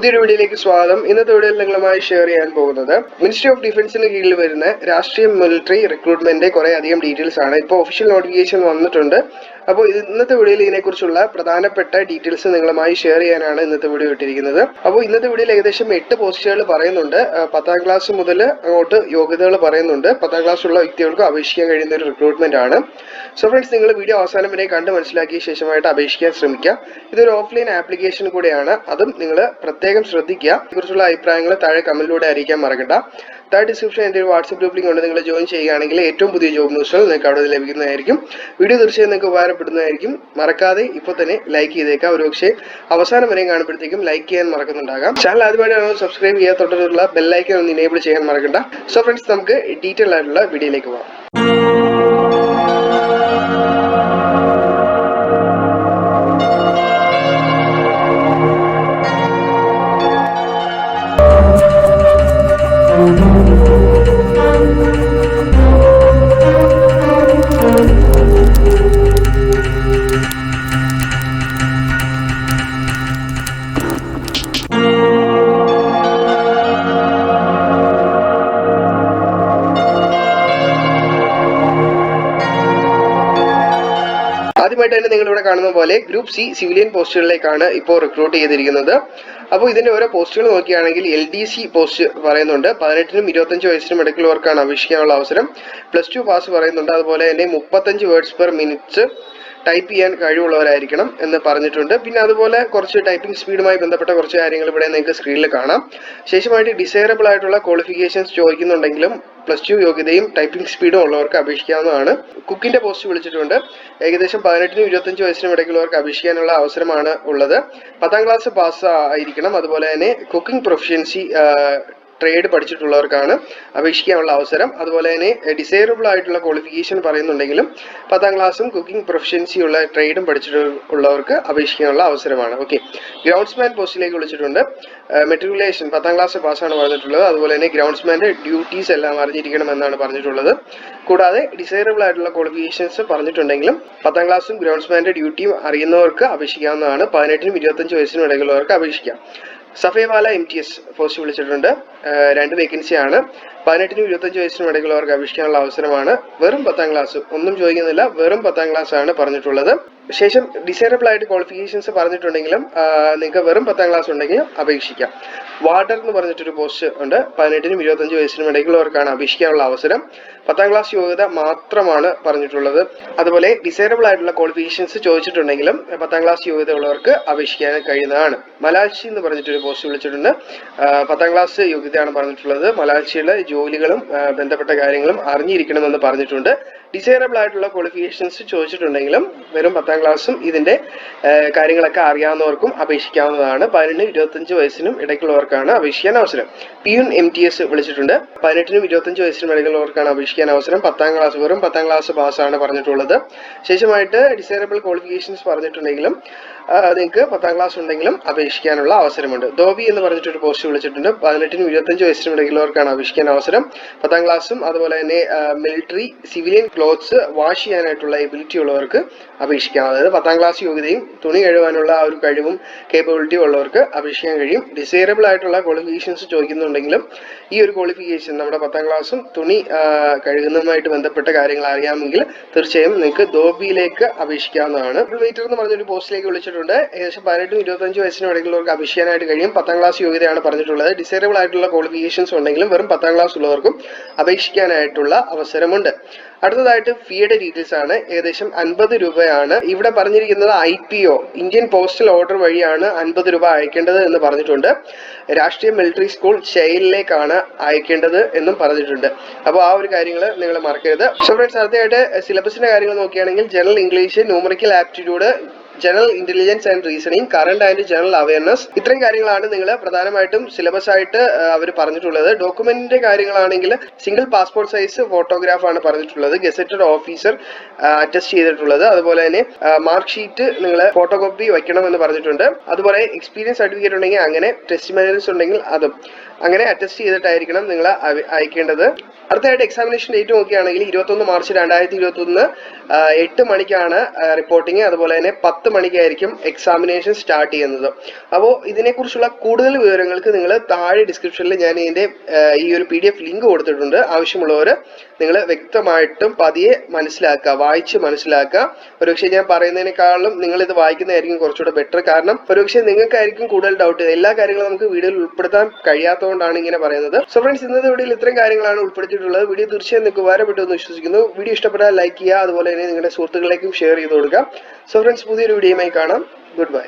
പുതിയൊരു വീഡിയോയിലേക്ക് സ്വാഗതം. ഇന്നത്തെ വീഡിയോയിൽ നിങ്ങളുമായി ഷെയർ ചെയ്യാൻ പോകുന്നത് മിനിസ്ട്രി ഓഫ് ഡിഫൻസിന് കീഴിൽ വരുന്ന രാഷ്ട്രീയ മിലിറ്ററി റിക്രൂട്ട്മെന്റ് കുറെ അധികം ഡീറ്റെയിൽസ് ആണ്. ഇപ്പോൾ ഒഫീഷ്യൽ നോട്ടിഫിക്കേഷൻ വന്നിട്ടുണ്ട്. അപ്പോൾ ഇന്നത്തെ വീഡിയോയിൽ ഇതിനെക്കുറിച്ചുള്ള പ്രധാനപ്പെട്ട ഡീറ്റെയിൽസ് നിങ്ങളുമായി ഷെയർ ചെയ്യാനാണ് ഇന്നത്തെ വീഡിയോ ഇട്ടിരിക്കുന്നത്. അപ്പോൾ ഇന്നത്തെ വീഡിയോയിൽ ഏകദേശം 8 പോസ്റ്റുകൾ പറയുന്നുണ്ട്. 10ാം ക്ലാസ് മുതൽ അങ്ങോട്ട് യോഗ്യതകൾ പറയുന്നുണ്ട്. 10ാം ക്ലാസ് ഉള്ള വ്യക്തികൾക്ക് അപേക്ഷിക്കാൻ കഴിയുന്ന ഒരു റിക്രൂട്ട്മെന്റ് ആണ്. സോ ഫ്രണ്ട്സ്, നിങ്ങൾ വീഡിയോ അവസാനം വരെ കണ്ട് മനസ്സിലാക്കിയ ശേഷമായിട്ട് അപേക്ഷിക്കാൻ ശ്രമിക്കുക. ഇതൊരു ഓഫ്ലൈൻ ആപ്ലിക്കേഷൻ കൂടെയാണ്. അതും നിങ്ങൾ പ്രത്യേകം ശ്രദ്ധിക്കുക. ഇതിനെക്കുറിച്ചുള്ള അഭിപ്രായങ്ങൾ താഴെ കമന്റിലൂടെ അറിയിക്കാൻ മറക്കണ്ട. താഴെ ഡിസ്ക്രിപ്ഷൻ എൻ്റെ ഒരു വാട്സ്ആപ്പ് ഗ്രൂപ്പ് ലിങ്ക് ഉണ്ട്. നിങ്ങൾ ജോയിൻ ചെയ്യുകയാണെങ്കിൽ ഏറ്റവും പുതിയ ജോബ് ന്യൂസുകൾ നിങ്ങൾക്ക് അവിടെ ലഭിക്കുന്നതായിരിക്കും. വീഡിയോ തീർച്ചയായും നിങ്ങൾക്ക് ഉപകാരപ്പെടുന്നതായിരിക്കും. മറക്കാതെ ഇപ്പോൾ തന്നെ ലൈക്ക് ചെയ്തേക്കാം. ഒരുപക്ഷെ അവസാനം വരെയും കാണുമ്പോഴത്തേക്കും ലൈക്ക് ചെയ്യാൻ മറക്കുന്നുണ്ടാകാം. ചാനൽ ആദ്യമായിട്ടാണ് സബ്സ്ക്രൈബ് ചെയ്യുക. തൊട്ടുള്ള ബെല്ലൈക്കൺ ഒന്ന് ഇനേബിൾ ചെയ്യാൻ മറക്കണ്ട. സോ ഫ്രണ്ട്സ്, നമുക്ക് ഡീറ്റെയിൽ ആയിട്ടുള്ള വീഡിയോയിലേക്ക് പോകാം. ആദ്യമായിട്ട് തന്നെ നിങ്ങളിവിടെ കാണുന്ന പോലെ ഗ്രൂപ്പ് സി സിവിലിയൻ പോസ്റ്റുകളിലേക്കാണ് ഇപ്പോൾ റിക്രൂട്ട് ചെയ്തിരിക്കുന്നത്. അപ്പോൾ ഇതിന്റെ ഓരോ പോസ്റ്റുകൾ നോക്കുകയാണെങ്കിൽ LDC പോസ്റ്റ് പറയുന്നുണ്ട്. 18നും 25 വയസ്സിനും ഇടയ്ക്കുള്ളവർക്കാണ് അപേക്ഷിക്കാനുള്ള അവസരം. +2 പാസ് പറയുന്നുണ്ട്. അതുപോലെ തന്നെ 35 വേർഡ്സ് പെർ മിനിറ്റ് ടൈപ്പ് ചെയ്യാൻ കഴിവുള്ളവരായിരിക്കണം എന്ന് പറഞ്ഞിട്ടുണ്ട്. പിന്നെ അതുപോലെ കുറച്ച് ടൈപ്പിംഗ് സ്പീഡുമായി ബന്ധപ്പെട്ട കുറച്ച് കാര്യങ്ങൾ ഇവിടെ നിങ്ങൾക്ക് സ്ക്രീനിൽ കാണാം. ശേഷമായിട്ട് ഡിസൈറബിൾ ആയിട്ടുള്ള ക്വാളിഫിക്കേഷൻസ് ചോദിക്കുന്നുണ്ടെങ്കിലും +2 യോഗ്യതയും ടൈപ്പിംഗ് സ്പീഡും ഉള്ളവർക്ക് അപേക്ഷിക്കാവുന്നതാണ്. കുക്കിന്റെ പോസ്റ്റ് വിളിച്ചിട്ടുണ്ട്. ഏകദേശം 18നും 25 വയസ്സിനും ഇടയ്ക്കുള്ളവർക്ക് അപേക്ഷിക്കാനുള്ള അവസരമാണ് ഉള്ളത്. 10ാം ക്ലാസ് പാസ് ആയിരിക്കണം. അതുപോലെ തന്നെ കുക്കിംഗ് പ്രൊഫഷ്യൻസി ട്രേഡ് പഠിച്ചിട്ടുള്ളവർക്കാണ് അപേക്ഷിക്കാനുള്ള അവസരം. അതുപോലെ തന്നെ ഡിസൈറബിൾ ആയിട്ടുള്ള ക്വാളിഫിക്കേഷൻ പറയുന്നുണ്ടെങ്കിലും 10ാം ക്ലാസ്സും കുക്കിംഗ് പ്രൊഫഷ്യൻസി ഉള്ള ട്രേഡും പഠിച്ചിട്ടുള്ളവർക്ക് അപേക്ഷിക്കാനുള്ള അവസരമാണ്. ഓക്കെ, ഗ്രൗണ്ട്സ്മാൻ പോസ്റ്റിലേക്ക് വിളിച്ചിട്ടുണ്ട്. മെട്രിക്കുലേഷൻ 10ാം ക്ലാസ് പാസ്സാണ് പറഞ്ഞിട്ടുള്ളത്. അതുപോലെ തന്നെ ഗ്രൗണ്ട്സ്മാൻ്റെ ഡ്യൂട്ടീസ് എല്ലാം അറിഞ്ഞിരിക്കണമെന്നാണ് പറഞ്ഞിട്ടുള്ളത്. കൂടാതെ ഡിസൈറബിൾ ആയിട്ടുള്ള ക്വാളിഫിക്കേഷൻസ് പറഞ്ഞിട്ടുണ്ടെങ്കിലും 10ാം ക്ലാസ്സും ഗ്രൗണ്ട്സ്മാൻ്റെ ഡ്യൂട്ടിയും അറിയുന്നവർക്ക് അപേക്ഷിക്കാവുന്നതാണ്. 18നും 25 വയസ്സിനും ഇടയിലുള്ളവർക്ക് അപേക്ഷിക്കാം. സഫേവാല MTS പോസ്റ്റ് വിളിച്ചിട്ടുണ്ട്. 2 വേക്കൻസിയാണ്. 18നും 25 വയസ്സിനും ഇടയിലുള്ളവർക്ക് അപേക്ഷിക്കാനുള്ള അവസരമാണ്. വെറും 10ാം ക്ലാസ്, ഒന്നും ചോദിക്കുന്നില്ല, വെറും 10ാം ക്ലാസ് ആണ് പറഞ്ഞിട്ടുള്ളത്. ശേഷം ഡിസൈറബിൾ ആയിട്ട് ക്വാളിഫിക്കേഷൻസ് പറഞ്ഞിട്ടുണ്ടെങ്കിലും നിങ്ങൾക്ക് വെറും 10ാം ക്ലാസ് ഉണ്ടെങ്കിൽ അപേക്ഷിക്കാം. വാർഡർ എന്ന് പറഞ്ഞിട്ടൊരു പോസ്റ്റ് ഉണ്ട്. 18നും 25 വയസ്സിനും ഇടയിലുള്ളവർക്കാണ് അപേക്ഷിക്കാനുള്ള അവസരം. 10ാം ക്ലാസ് യോഗ്യത മാത്രമാണ് പറഞ്ഞിട്ടുള്ളത്. അതുപോലെ ഡിസൈറബിൾ ആയിട്ടുള്ള ക്വാളിഫിക്കേഷൻസ് ചോദിച്ചിട്ടുണ്ടെങ്കിലും 10ാം ക്ലാസ് യോഗ്യത ഉള്ളവർക്ക് അപേക്ഷിക്കാൻ കഴിയുന്നതാണ്. മലാച്ചി എന്ന് പറഞ്ഞിട്ടൊരു പോസ്റ്റ് വിളിച്ചിട്ടുണ്ട്. 10ാം ക്ലാസ് യോഗ്യതയാണ് പറഞ്ഞിട്ടുള്ളത്. മലാച്ചിയുടെ ജോലികളും ബന്ധപ്പെട്ട കാര്യങ്ങളും അറിഞ്ഞിരിക്കണമെന്ന് പറഞ്ഞിട്ടുണ്ട്. ഡിസൈറബിൾ ആയിട്ടുള്ള ക്വാളിഫിക്കേഷൻസ് ചോദിച്ചിട്ടുണ്ടെങ്കിലും വെറും 10ാം ക്ലാസ്സും ഇതിന്റെ കാര്യങ്ങളൊക്കെ അറിയാവുന്നവർക്കും അപേക്ഷിക്കാവുന്നതാണ്. 18നും 25 വയസ്സിനും ഇടയ്ക്കുള്ളവർക്കാണ് അപേക്ഷിക്കാൻ അവസരം. പിയൂൺ MTS വിളിച്ചിട്ടുണ്ട്. 18നും 25 വയസ്സിനും ഇടയ്ക്കുള്ളവർക്കാണ് അപേക്ഷിക്കാൻ അവസരം. 10ാം ക്ലാസ്, വെറും 10ാം ക്ലാസ് പാസ്സാണ് പറഞ്ഞിട്ടുള്ളത്. ശേഷമായിട്ട് ഡിസൈറബിൾ ക്വാളിഫിക്കേഷൻസ് പറഞ്ഞിട്ടുണ്ടെങ്കിലും നിങ്ങൾക്ക് 10ാം ക്ലാസ് ഉണ്ടെങ്കിലും അപേക്ഷിക്കാനുള്ള അവസരമുണ്ട്. ധോബി എന്ന് പറഞ്ഞിട്ടൊരു പോസ്റ്റ് വിളിച്ചിട്ടുണ്ട്. 18നും 25 വയസ്സിനും ഇടയിലുള്ളവർക്കാണ് അപേക്ഷിക്കാൻ അവസരം. 10ാം ക്ലാസ്സും അതുപോലെ തന്നെ മിലിറ്ററി സിവിലിയൻ ക്ലോത്ത്സ് വാഷ് ചെയ്യാനായിട്ടുള്ള എബിലിറ്റി ഉള്ളവർക്ക് അപേക്ഷിക്കാം. അതായത് 10ാം ക്ലാസ് യോഗ്യതയും തുണി കഴുകാനുള്ള ആ ഒരു കഴിവും കേപ്പബിലിറ്റിയും ഉള്ളവർക്ക് അപേക്ഷിക്കാൻ കഴിയും. ഡിസൈറബിൾ ആയിട്ടുള്ള ക്വാളിഫിക്കേഷൻസ് ചോദിക്കുന്നുണ്ടെങ്കിലും ഈ ഒരു ക്വാളിഫിക്കേഷൻ, നമ്മുടെ 10ാം ക്ലാസ്സും തുണി കഴുകുന്നതുമായിട്ട് ബന്ധപ്പെട്ട കാര്യങ്ങൾ അറിയാമെങ്കിൽ തീർച്ചയായും നിങ്ങൾക്ക് ധോബിയിലേക്ക് അപേക്ഷിക്കാവുന്നതാണ്. വെയിറ്റർ എന്ന് പറഞ്ഞൊരു പോസ്റ്റിലേക്ക് വിളിച്ചിട്ടുണ്ട്. ഏകദേശം 18നും 25 വയസ്സിനും ഇടയിലുള്ളവർക്ക് അപേക്ഷിക്കാനായിട്ട് കഴിയും. 10ാം ക്ലാസ് യോഗ്യതയാണ് പറഞ്ഞിട്ടുള്ളത്. ഡിസൈറബിൾ ആയിട്ടുള്ള ക്വാളിഫിക്കേഷൻസ് ഉണ്ടെങ്കിലും വെറും 10ാം ക്ലാസ് ഉള്ളവർക്കും അപേക്ഷിക്കാനായിട്ടുള്ള അവസരമുണ്ട്. അടുത്തതായിട്ട് ഫീയുടെ ഡീറ്റെയിൽസ് ആണ്. ഏകദേശം 50 രൂപയാണ്. ഇവിടെ പറഞ്ഞിരിക്കുന്നത് IPO, ഇന്ത്യൻ പോസ്റ്റൽ ഓർഡർ വഴിയാണ് 50 രൂപ അയക്കേണ്ടത് എന്ന് പറഞ്ഞിട്ടുണ്ട്. രാഷ്ട്രീയ മിലിറ്ററി സ്കൂൾ ചെയിലിലേക്കാണ് അയക്കേണ്ടത് എന്നും പറഞ്ഞിട്ടുണ്ട്. അപ്പോൾ ആ ഒരു കാര്യങ്ങൾ നിങ്ങൾ മറക്കരുത്. സോ ഫ്രണ്ട്സ്, അടുത്തതായിട്ട് സിലബസിന്റെ കാര്യങ്ങൾ നോക്കുകയാണെങ്കിൽ general English, numerical aptitude, general intelligence and reasoning, current and general awareness, ഇത്രയും കാര്യങ്ങളാണ് നിങ്ങൾ പ്രധാനമായിട്ടും സിലബസ് ആയിട്ട് അവർ പറഞ്ഞിട്ടുള്ളത്. ഡോക്യുമെന്റിന്റെ കാര്യങ്ങളാണെങ്കിൽ സിംഗിൾ പാസ്പോർട്ട് സൈസ് ഫോട്ടോഗ്രാഫ് ആണ് പറഞ്ഞിട്ടുള്ളത്. ഗസറ്റഡ് ഓഫീസർ അറ്റസ്റ്റ് ചെയ്തിട്ടുള്ളത്. അതുപോലെ തന്നെ മാർക്ക് ഷീറ്റ് നിങ്ങൾ ഫോട്ടോ കോപ്പി വയ്ക്കണം എന്ന് പറഞ്ഞിട്ടുണ്ട്. അതുപോലെ എക്സ്പീരിയൻസ് സർട്ടിഫിക്കറ്റ് ഉണ്ടെങ്കിൽ അങ്ങനെ, ടെസ്റ്റിമോണിയൽസ് ഉണ്ടെങ്കിൽ അതും അങ്ങനെ അറ്റസ്റ്റ് ചെയ്തിട്ടായിരിക്കണം നിങ്ങൾ അയക്കേണ്ടത്. അടുത്തതായിട്ട് എക്സാമിനേഷൻ ഡേറ്റ് നോക്കുകയാണെങ്കിൽ 21 മാർച്ച് 2021 8 മണിക്കാണ് റിപ്പോർട്ടിങ്. അതുപോലെ തന്നെ 10 മണിക്കായിരിക്കും എക്സാമിനേഷൻ സ്റ്റാർട്ട് ചെയ്യുന്നത്. അപ്പോൾ ഇതിനെക്കുറിച്ചുള്ള കൂടുതൽ വിവരങ്ങൾക്ക് നിങ്ങൾ താഴെ ഡിസ്ക്രിപ്ഷനിൽ ഞാൻ ഇതിൻ്റെ ഈ ഒരു PDF ലിങ്ക് കൊടുത്തിട്ടുണ്ട്. ആവശ്യമുള്ളവർ നിങ്ങൾ വ്യക്തമായിട്ടും പതിയെ മനസ്സിലാക്കുക, വായിച്ച് മനസ്സിലാക്കുക. ഒരുപക്ഷെ ഞാൻ പറയുന്നതിനേക്കാളും നിങ്ങളിത് വായിക്കുന്നതായിരിക്കും കുറച്ചുകൂടെ ബെറ്റർ. കാരണം ഒരുപക്ഷെ നിങ്ങൾക്കായിരിക്കും കൂടുതൽ ഡൗട്ട്. എല്ലാ കാര്യങ്ങളും നമുക്ക് വീഡിയോയിൽ ഉൾപ്പെടുത്താൻ കഴിയാത്തതുകൊണ്ടാണ് ഇങ്ങനെ പറയുന്നത്. സോ ഫ്രണ്ട്സ്, ഇന്നത്തെ വീഡിയോയിൽ ഇത്രയും കാര്യങ്ങളാണ് ഉൾപ്പെടുത്തിയിട്ടുള്ളത്. വീഡിയോ തീർച്ചയായും നിങ്ങൾക്ക് ഉപകാരപ്പെട്ടു എന്ന് വിശ്വസിക്കുന്നു. വീഡിയോ ഇഷ്ടപ്പെട്ടാൽ ലൈക്ക് ചെയ്യുക, അതുപോലെ തന്നെ നിങ്ങളുടെ സുഹൃത്തുക്കളിലേക്കും ഷെയർ ചെയ്ത് കൊടുക്കുക. സോ ഫ്രണ്ട്സ്, പുതിയൊരു വീഡിയോയുമായി കാണാം. Good bye.